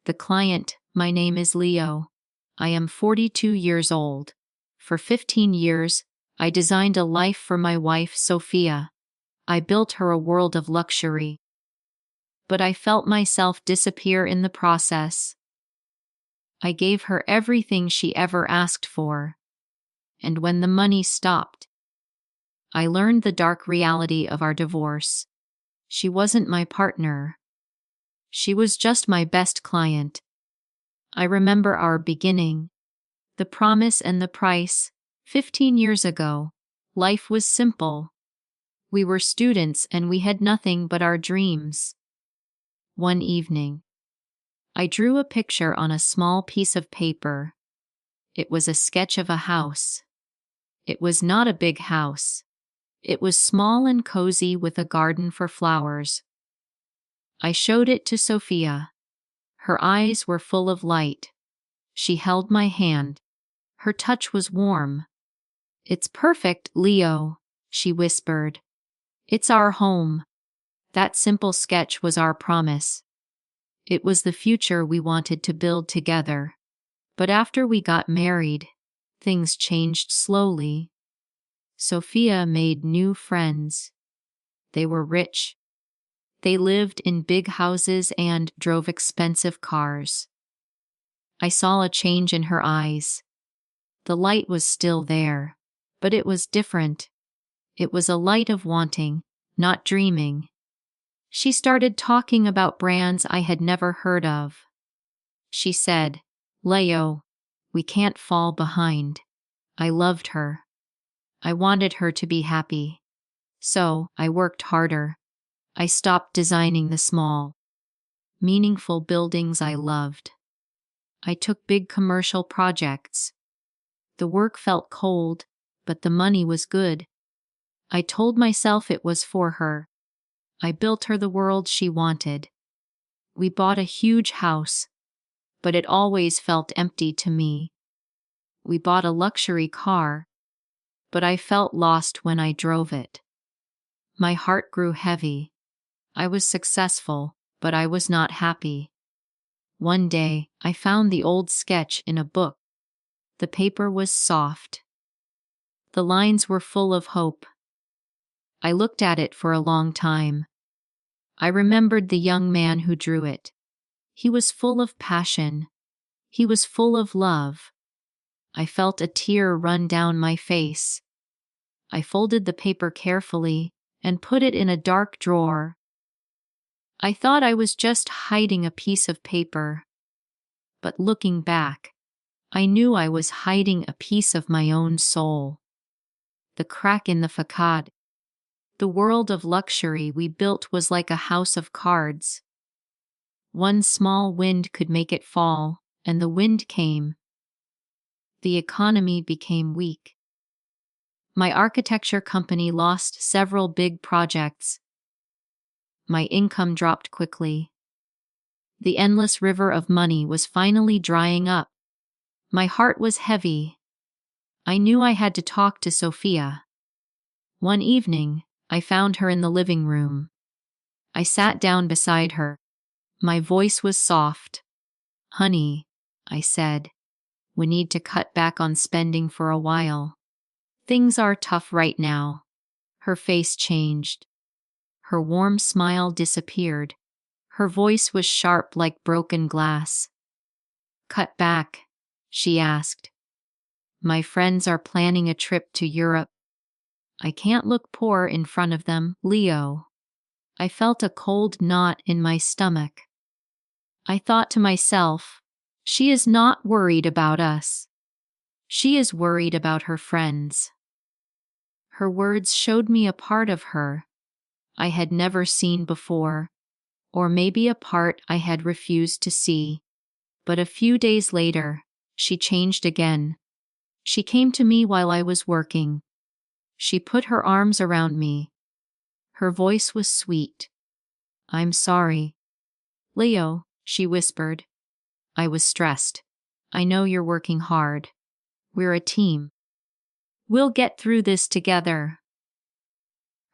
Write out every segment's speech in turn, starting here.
The client: my name is Leo. I am 42 years old. For 15 years, I designed a life for my wife, Sophia. I built her a world of luxury. But I felt myself disappear in the process. I gave her everything she ever asked for. And when the money stopped, I learned the dark reality of our divorce. She wasn't my partner. She was just my best client. I remember our beginning, the promise and the price. 15 years ago, life was simple. We were students and we had nothing but our dreams. One evening, I drew a picture on a small piece of paper. It was a sketch of a house. It was not a big house. It was small and cozy with a garden for flowers. I showed it to Sophia. Her eyes were full of light. She held my hand. Her touch was warm. "It's perfect, Leo," she whispered. "It's our home." That simple sketch was our promise. It was the future we wanted to build together. But after we got married, things changed slowly. Sophia made new friends. They were rich. They lived in big houses and drove expensive cars. I saw a change in her eyes. The light was still there, but it was different. It was a light of wanting, not dreaming. She started talking about brands I had never heard of. She said, "Leo, we can't fall behind." I loved her. I wanted her to be happy. So I worked harder. I stopped designing the small, meaningful buildings I loved. I took big commercial projects. The work felt cold, but the money was good. I told myself it was for her. I built her the world she wanted. We bought a huge house, but it always felt empty to me. We bought a luxury car, but I felt lost when I drove it. My heart grew heavy. I was successful, but I was not happy. One day, I found the old sketch in a book. The paper was soft. The lines were full of hope. I looked at it for a long time. I remembered the young man who drew it. He was full of passion. He was full of love. I felt a tear run down my face. I folded the paper carefully and put it in a dark drawer. I thought I was just hiding a piece of paper. But looking back, I knew I was hiding a piece of my own soul. The crack in the facade. The world of luxury we built was like a house of cards. One small wind could make it fall, and the wind came. The economy became weak. My architecture company lost several big projects. My income dropped quickly. The endless river of money was finally drying up. My heart was heavy. I knew I had to talk to Sophia. One evening, I found her in the living room. I sat down beside her. My voice was soft. "Honey," I said, "we need to cut back on spending for a while. Things are tough right now." Her face changed. Her warm smile disappeared. Her voice was sharp like broken glass. "Cut back?" she asked. "My friends are planning a trip to Europe. I can't look poor in front of them, Leo." I felt a cold knot in my stomach. I thought to myself, she is not worried about us. She is worried about her friends. Her words showed me a part of her I had never seen before, or maybe a part I had refused to see. But a few days later, she changed again. She came to me while I was working. She put her arms around me. Her voice was sweet. "I'm sorry, Leo," she whispered. "I was stressed. I know you're working hard. We're a team. We'll get through this together."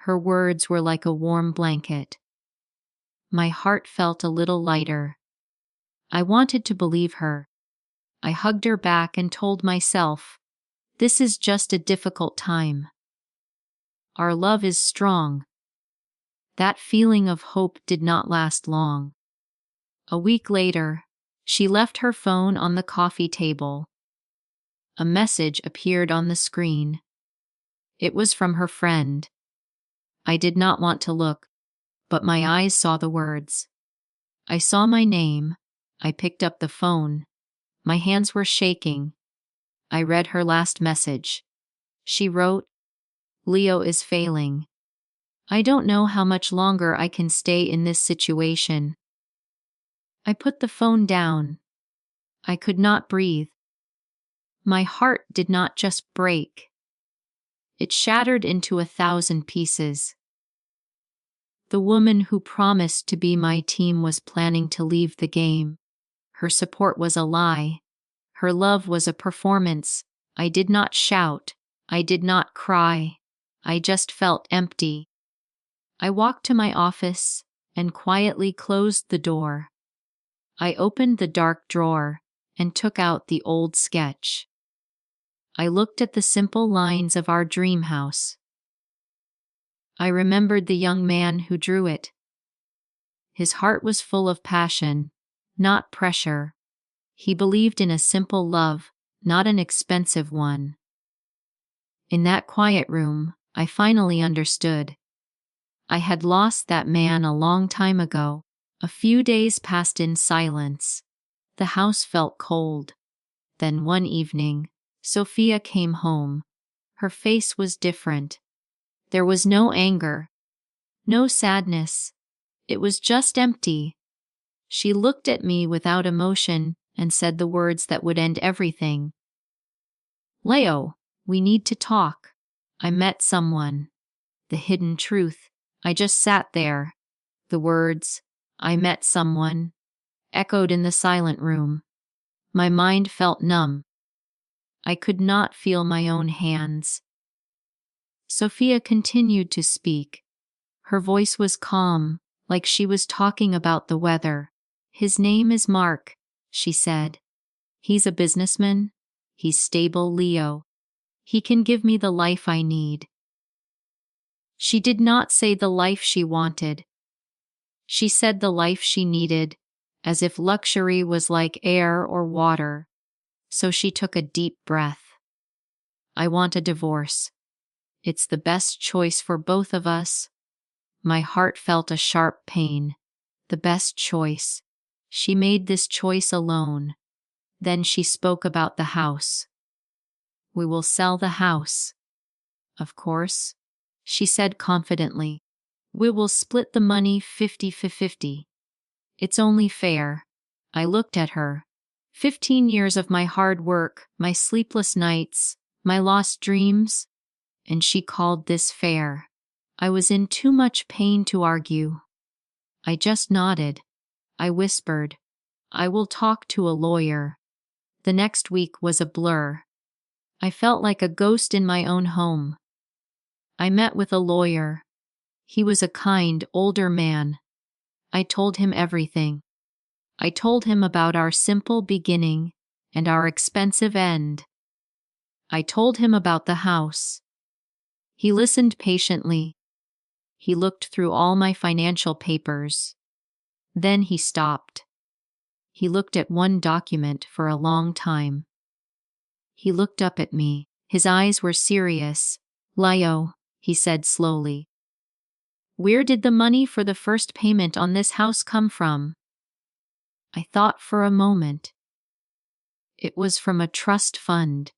Her words were like a warm blanket. My heart felt a little lighter. I wanted to believe her. I hugged her back and told myself, this is just a difficult time. Our love is strong. That feeling of hope did not last long. A week later, she left her phone on the coffee table. A message appeared on the screen. It was from her friend. I did not want to look, but my eyes saw the words. I saw my name. I picked up the phone. My hands were shaking. I read her last message. She wrote, "Leo is failing. I don't know how much longer I can stay in this situation." I put the phone down. I could not breathe. My heart did not just break. It shattered into 1,000 pieces. The woman who promised to be my team was planning to leave the game. Her support was a lie. Her love was a performance. I did not shout. I did not cry. I just felt empty. I walked to my office and quietly closed the door. I opened the dark drawer and took out the old sketch. I looked at the simple lines of our dream house. I remembered the young man who drew it. His heart was full of passion, not pressure. He believed in a simple love, not an expensive one. In that quiet room, I finally understood. I had lost that man a long time ago. A few days passed in silence. The house felt cold. Then one evening, Sophia came home. Her face was different. There was no anger, no sadness. It was just empty. She looked at me without emotion and said the words that would end everything. "Leo, we need to talk. I met someone." The hidden truth. I just sat there. The words, "I met someone," echoed in the silent room. My mind felt numb. I could not feel my own hands. Sophia continued to speak. Her voice was calm, like she was talking about the weather. "His name is Mark," she said. "He's a businessman. He's stable, Leo. He can give me the life I need." She did not say the life she wanted. She said the life she needed, as if luxury was like air or water. So she took a deep breath. "I want a divorce. It's the best choice for both of us." My heart felt a sharp pain. The best choice. She made this choice alone. Then she spoke about the house. "We will sell the house." "Of course," she said confidently. "We will split the money 50-50. It's only fair." I looked at her. 15 years of my hard work, my sleepless nights, my lost dreams, and she called this fair. I was in too much pain to argue. I just nodded. I whispered, "I will talk to a lawyer." The next week was a blur. I felt like a ghost in my own home. I met with a lawyer. He was a kind, older man. I told him everything. I told him about our simple beginning and our expensive end. I told him about the house. He listened patiently. He looked through all my financial papers. Then he stopped. He looked at one document for a long time. He looked up at me. His eyes were serious. "Leo," he said slowly, "where did the money for the first payment on this house come from?" I thought for a moment. "It was from a trust fund."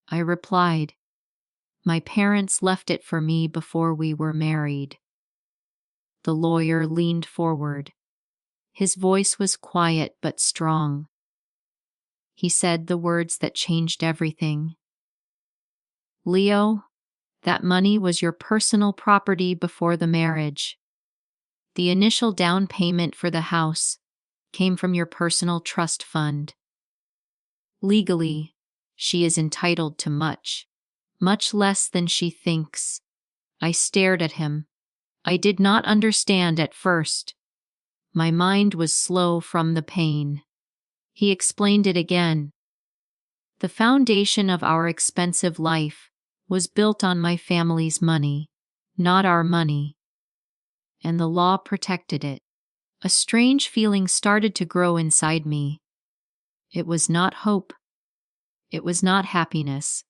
I replied, "My parents left it for me before we were married." The lawyer leaned forward. His voice was quiet but strong. He said the words that changed everything. "Leo, that money was your personal property before the marriage. The initial down payment for the house came from your personal trust fund. Legally, she is entitled to much, much less than she thinks." I stared at him. I did not understand at first. My mind was slow from the pain. He explained it again. The foundation of our expensive life was built on my family's money, not our money. And the law protected it. A strange feeling started to grow inside me. It was not hope. It was not happiness.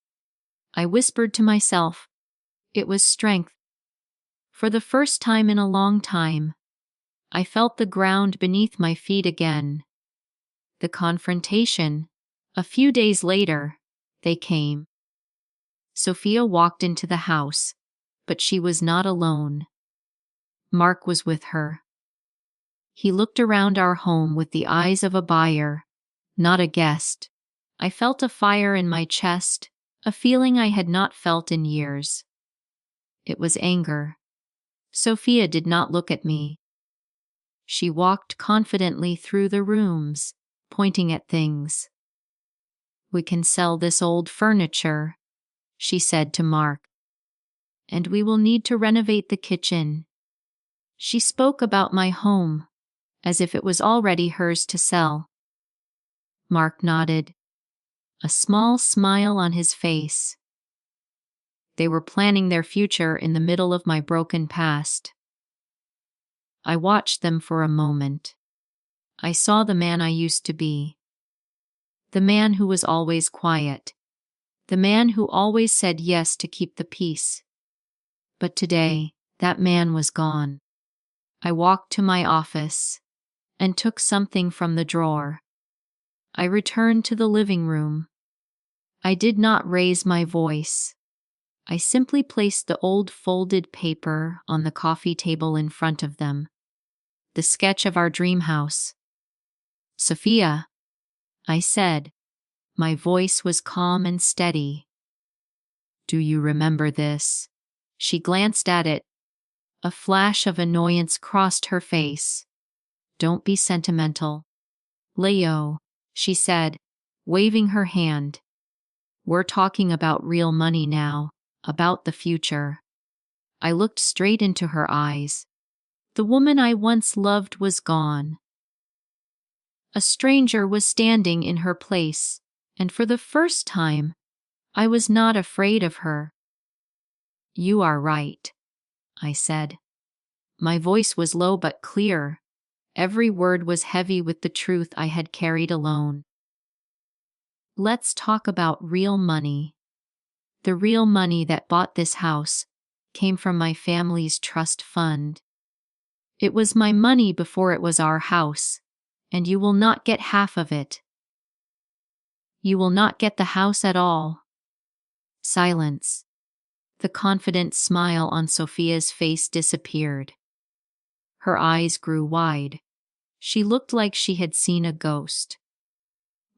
I whispered to myself, it was strength. For the first time in a long time, I felt the ground beneath my feet again. The confrontation. A few days later, they came. Sophia walked into the house, but she was not alone. Mark was with her. He looked around our home with the eyes of a buyer, not a guest. I felt a fire in my chest, a feeling I had not felt in years. It was anger. Sophia did not look at me. She walked confidently through the rooms, pointing at things. "We can sell this old furniture," she said to Mark. "And we will need to renovate the kitchen." She spoke about my home, as if it was already hers to sell. Mark nodded, a small smile on his face. They were planning their future in the middle of my broken past. I watched them for a moment. I saw the man I used to be. The man who was always quiet. The man who always said yes to keep the peace. But today, that man was gone. I walked to my office and took something from the drawer. I returned to the living room. I did not raise my voice. I simply placed the old folded paper on the coffee table in front of them. The sketch of our dream house. "Sophia," I said. My voice was calm and steady. "Do you remember this?" She glanced at it. A flash of annoyance crossed her face. "Don't be sentimental." "Leo," she said, waving her hand. "We're talking about real money now, about the future." I looked straight into her eyes. The woman I once loved was gone. A stranger was standing in her place, and for the first time, I was not afraid of her. "You are right," I said. My voice was low but clear. Every word was heavy with the truth I had carried alone. "Let's talk about real money. The real money that bought this house came from my family's trust fund. It was my money before it was our house, and you will not get half of it. You will not get the house at all." Silence. The confident smile on Sophia's face disappeared. Her eyes grew wide. She looked like she had seen a ghost.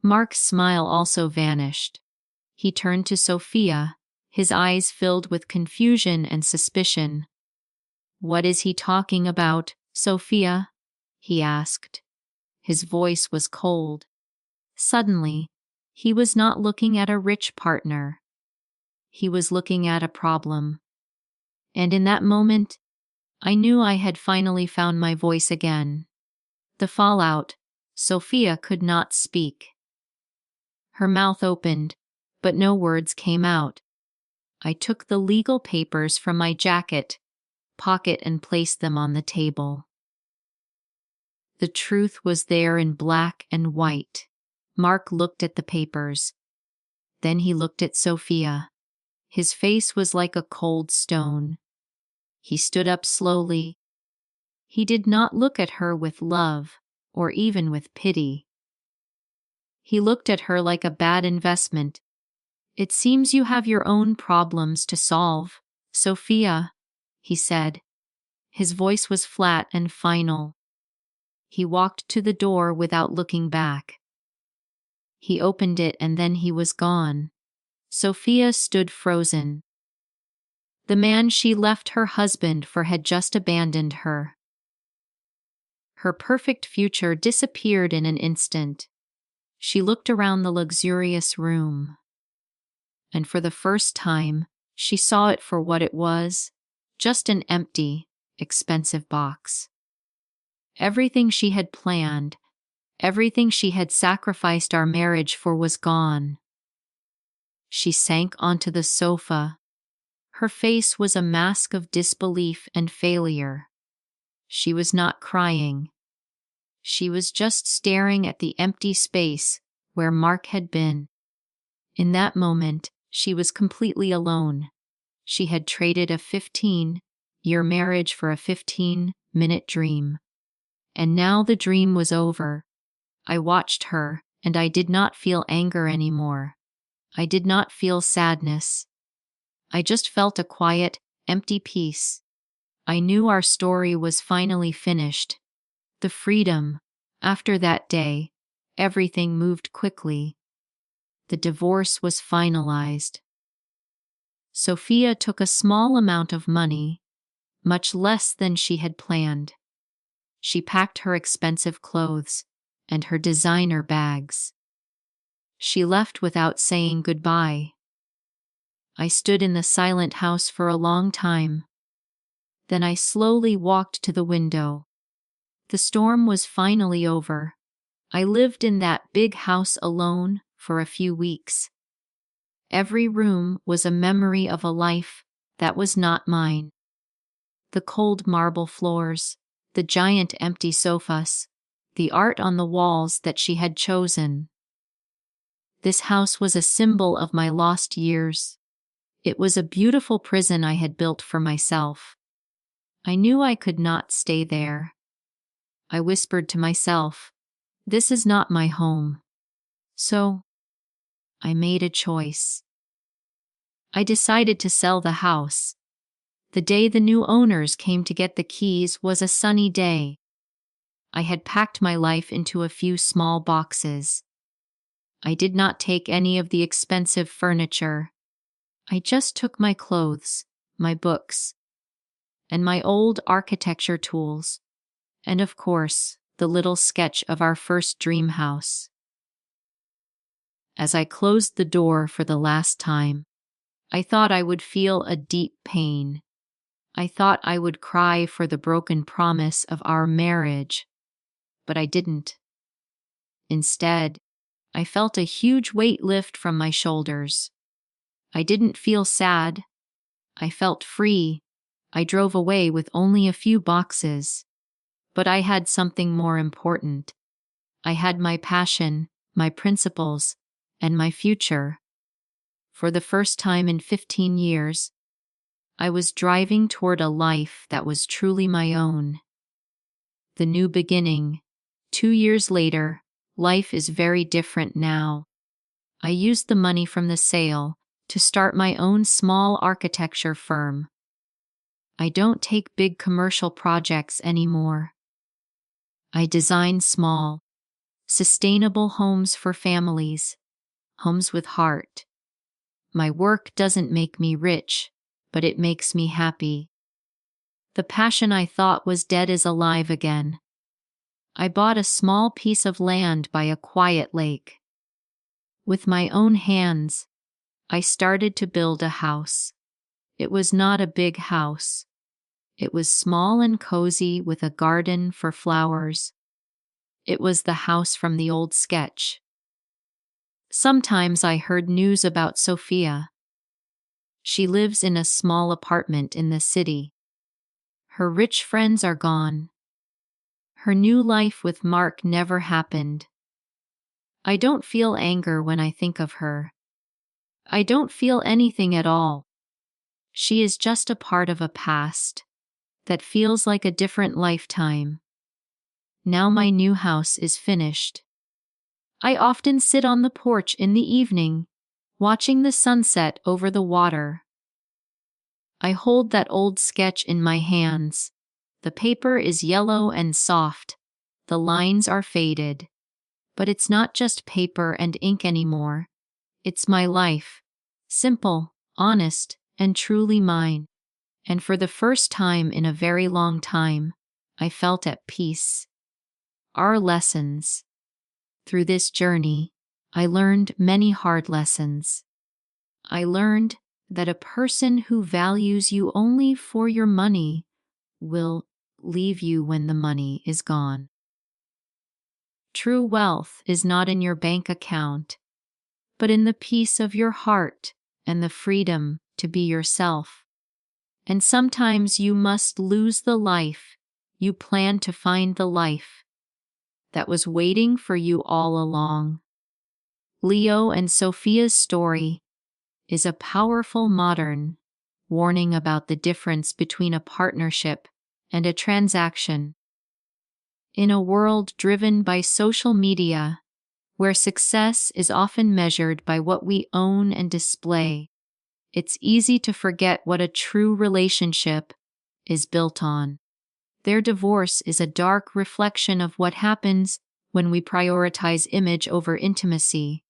Mark's smile also vanished. He turned to Sophia, his eyes filled with confusion and suspicion. "What is he talking about, Sophia?" he asked. His voice was cold. Suddenly, he was not looking at a rich partner. He was looking at a problem. And in that moment, I knew I had finally found my voice again. The fallout. Sophia could not speak. Her mouth opened, but no words came out. I took the legal papers from my jacket pocket and placed them on the table. The truth was there in black and white. Mark looked at the papers. Then he looked at Sophia. His face was like a cold stone. He stood up slowly. He did not look at her with love, or even with pity. He looked at her like a bad investment. "It seems you have your own problems to solve, Sophia," he said. His voice was flat and final. He walked to the door without looking back. He opened it and then he was gone. Sophia stood frozen. The man she left her husband for had just abandoned her. Her perfect future disappeared in an instant. She looked around the luxurious room. And for the first time, she saw it for what it was, just an empty, expensive box. Everything she had planned, Everything she had sacrificed our marriage for was gone. She sank onto the sofa. Her face was a mask of disbelief and failure. She was not crying. She was just staring at the empty space where Mark had been. In that moment, she was completely alone. She had traded a 15-year marriage for a 15-minute dream. And now the dream was over. I watched her, and I did not feel anger anymore. I did not feel sadness. I just felt a quiet, empty peace. I knew our story was finally finished. The freedom. After that day, everything moved quickly. The divorce was finalized. Sophia took a small amount of money, much less than she had planned. She packed her expensive clothes and her designer bags. She left without saying goodbye. I stood in the silent house for a long time. Then I slowly walked to the window. The storm was finally over. I lived in that big house alone for a few weeks. Every room was a memory of a life that was not mine. The cold marble floors, the giant empty sofas, the art on the walls that she had chosen. This house was a symbol of my lost years. It was a beautiful prison I had built for myself. I knew I could not stay there. I whispered to myself, "This is not my home." So, I made a choice. I decided to sell the house. The day the new owners came to get the keys was a sunny day. I had packed my life into a few small boxes. I did not take any of the expensive furniture. I just took my clothes, my books, and my old architecture tools, and of course, the little sketch of our first dream house. As I closed the door for the last time, I thought I would feel a deep pain. I thought I would cry for the broken promise of our marriage, but I didn't. Instead, I felt a huge weight lift from my shoulders. I didn't feel sad. I felt free. I drove away with only a few boxes. But I had something more important. I had my passion, my principles, and my future. For the first time in 15 years, I was driving toward a life that was truly my own. The new beginning. 2 years later, life is very different now. I used the money from the sale to start my own small architecture firm. I don't take big commercial projects anymore. I design small, sustainable homes for families, homes with heart. My work doesn't make me rich, but it makes me happy. The passion I thought was dead is alive again. I bought a small piece of land by a quiet lake. With my own hands, I started to build a house. It was not a big house. It was small and cozy with a garden for flowers. It was the house from the old sketch. Sometimes I heard news about Sophia. She lives in a small apartment in the city. Her rich friends are gone. Her new life with Mark never happened. I don't feel anger when I think of her. I don't feel anything at all. She is just a part of a past that feels like a different lifetime. Now my new house is finished. I often sit on the porch in the evening, watching the sunset over the water. I hold that old sketch in my hands. The paper is yellow and soft. The lines are faded. But it's not just paper and ink anymore. It's my life. Simple, honest, and truly mine. And for the first time in a very long time, I felt at peace. Our lessons. Through this journey, I learned many hard lessons. I learned that a person who values you only for your money will leave you when the money is gone. True wealth is not in your bank account, but in the peace of your heart and the freedom to be yourself. And sometimes you must lose the life you plan to find the life that was waiting for you all along. Leo and Sophia's story is a powerful modern warning about the difference between a partnership and a transaction. In a world driven by social media, where success is often measured by what we own and display, it's easy to forget what a true relationship is built on. Their divorce is a dark reflection of what happens when we prioritize image over intimacy.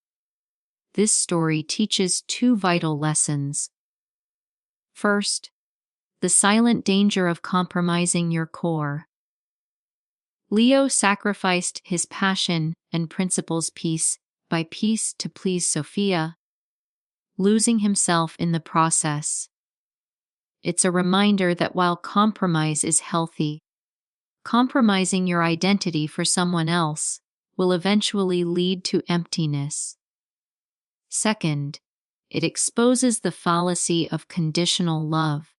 This story teaches two vital lessons. First, the silent danger of compromising your core. Leo sacrificed his passion and principles piece by piece to please Sophia, losing himself in the process. It's a reminder that while compromise is healthy, compromising your identity for someone else will eventually lead to emptiness. Second, it exposes the fallacy of conditional love.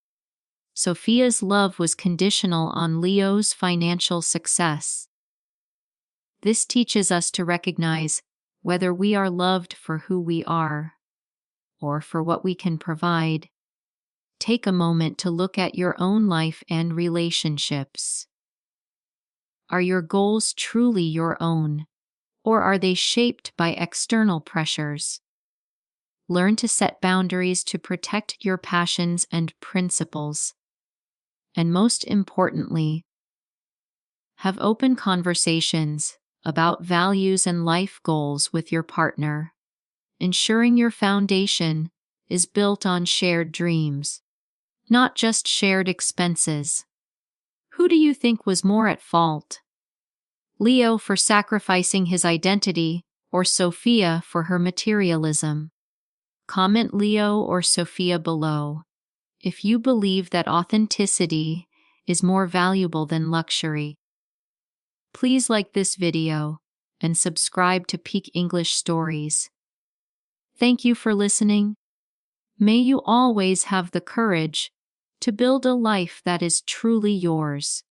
Sophia's love was conditional on Leo's financial success. This teaches us to recognize whether we are loved for who we are or for what we can provide. Take a moment to look at your own life and relationships. Are your goals truly your own, or are they shaped by external pressures? Learn to set boundaries to protect your passions and principles. And most importantly, have open conversations about values and life goals with your partner, ensuring your foundation is built on shared dreams, not just shared expenses. Who do you think was more at fault? Leo for sacrificing his identity, or Sophia for her materialism? Comment Leo or Sophia below if you believe that authenticity is more valuable than luxury. Please like this video and subscribe to Peak English Stories. Thank you for listening. May you always have the courage to build a life that is truly yours.